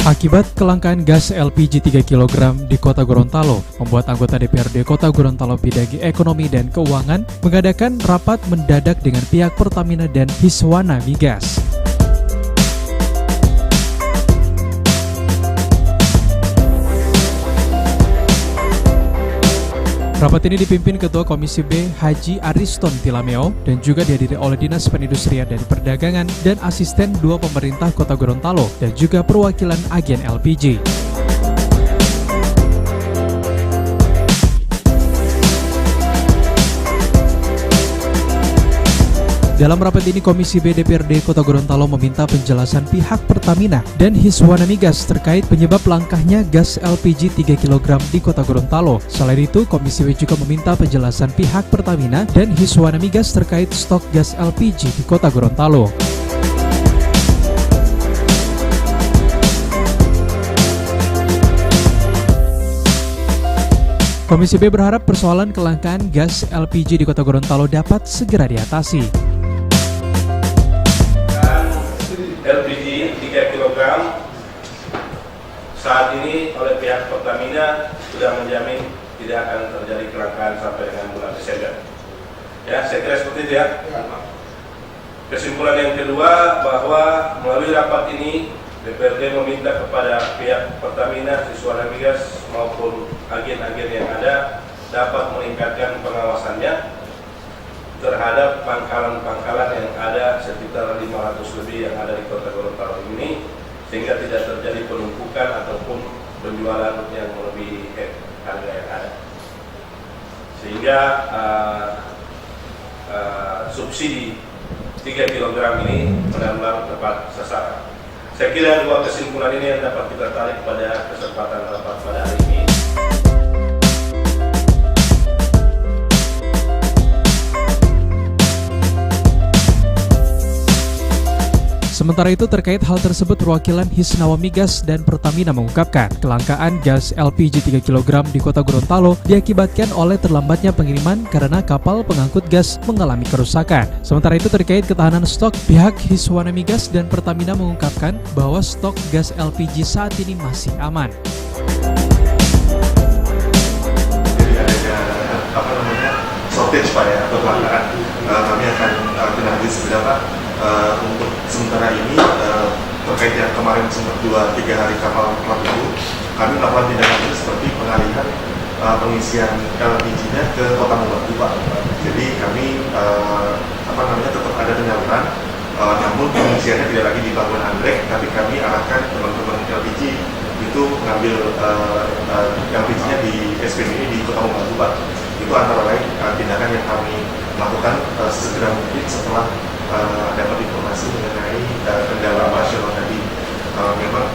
Akibat kelangkaan gas LPG 3 kg di Kota Gorontalo, membuat anggota DPRD Kota Gorontalo Bidagi Ekonomi dan Keuangan mengadakan rapat mendadak dengan pihak Pertamina dan Hiswana Migas. Rapat ini dipimpin Ketua Komisi B Haji Ariston Tilameo dan juga dihadiri oleh Dinas Perindustrian dan Perdagangan dan Asisten 2 Pemerintah Kota Gorontalo dan juga perwakilan agen LPG. Dalam rapat ini, Komisi B DPRD Kota Gorontalo meminta penjelasan pihak Pertamina dan Hiswana Migas terkait penyebab langkahnya gas LPG 3 kg di Kota Gorontalo. Selain itu, Komisi B juga meminta penjelasan pihak Pertamina dan Hiswana Migas terkait stok gas LPG di Kota Gorontalo. Komisi B berharap persoalan kelangkaan gas LPG di Kota Gorontalo dapat segera diatasi. LPG 3 kg saat ini oleh pihak Pertamina sudah menjamin tidak akan terjadi kelangkaan sampai dengan bulan Desember. Ya, saya kira seperti itu ya. Kesimpulan yang kedua, bahwa melalui rapat ini DPRD meminta kepada pihak Pertamina, Hiswana Migas maupun agen-agen yang ada dapat meningkatkan pengawasannya terhadap pangkalan-pangkalan yang ada sekitar 500 lebih yang ada di Kota Gorontalo ini, sehingga tidak terjadi penumpukan ataupun penjualan yang melebihi harga yang ada, sehingga subsidi 3 kg ini benar-benar tepat sasaran. Saya kira 2 kesimpulan ini yang dapat kita tarik pada kesempatan rapat pada hari ini. Sementara itu, terkait hal tersebut, perwakilan Hiswana Migas dan Pertamina mengungkapkan kelangkaan gas LPG 3 kg di Kota Gorontalo diakibatkan oleh terlambatnya pengiriman karena kapal pengangkut gas mengalami kerusakan. Sementara itu, terkait ketahanan stok, pihak Hiswana Migas dan Pertamina mengungkapkan bahwa stok gas LPG saat ini masih aman. Jadi adanya shortage Pak ya, atau kelangkaan, kami akan tindak lanjut segera Pak. Untuk sementara ini terkait yang kemarin sempat 2-3 hari kapal plat itu, kami melakukan tindakan seperti pengalihan pengisian LPG-nya ke Kota Mobagu Pak. Jadi kami tetap ada penyaluran, namun pengisiannya tidak lagi di Pelabuhan Anggrek, tapi kami arahkan teman-teman LPG itu mengambil LPG-nya di SPB ini di Kota Mobagu Pak. Itu antara lain tindakan yang kami lakukan segera mungkin setelah dapat informasi mengenai kendala operasional tadi. Memang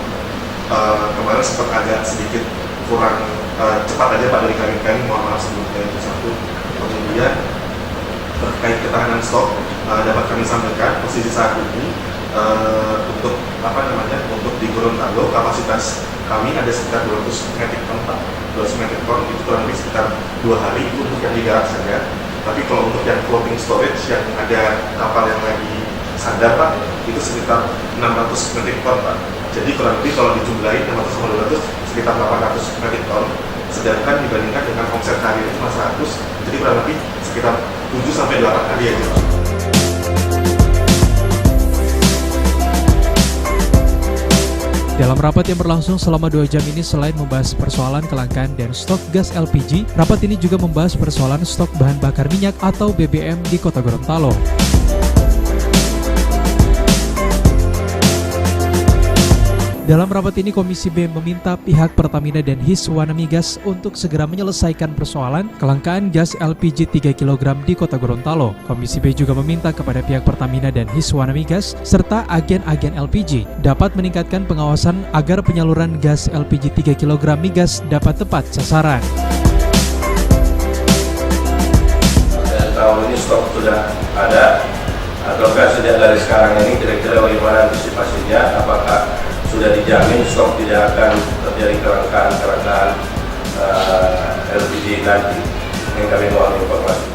kemarin sempat agak sedikit kurang cepat aja Pak dari kami, mohon maaf sebelumnya itu satu. Kemudian terkait ketahanan stok, dapat kami sampaikan posisi saat ini untuk untuk di Gorontalo kapasitas kami ada sekitar 200 metrik ton Pak. 200 metrik ton itu kurang lebih sekitar 2 hari itu untuk yang digarap saja. Tapi kalau untuk yang floating storage yang ada kapal yang lagi sandar Pak, itu sekitar 600 metrik ton Pak. Jadi kurang lebih kalau dijumlahin 600 sama 200 sekitar 800 metrik ton. Sedangkan dibandingkan dengan omset hari itu cuma 100, jadi kurang lebih sekitar 7-8 kali aja Pak. Dalam rapat yang berlangsung selama 2 jam ini, selain membahas persoalan kelangkaan dan stok gas LPG, rapat ini juga membahas persoalan stok bahan bakar minyak atau BBM di Kota Gorontalo. Dalam rapat ini, Komisi B meminta pihak Pertamina dan Hiswana Migas untuk segera menyelesaikan persoalan kelangkaan gas LPG 3 kg di Kota Gorontalo. Komisi B juga meminta kepada pihak Pertamina dan Hiswana Migas serta agen-agen LPG dapat meningkatkan pengawasan agar penyaluran gas LPG 3 kg migas dapat tepat sasaran. Dan tahun ini stok sudah ada, ataukah sejak dari sekarang ini kira-kira bagaimana antisipasinya? Apakah sudah dijamin stok tidak akan terjadi kelangkaan LPG nanti? Ini kami mohon informasi.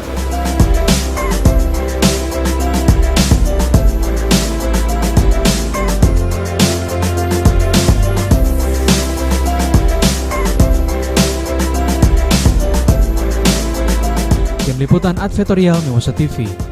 Tim Liputan Advertorial Mimosa TV.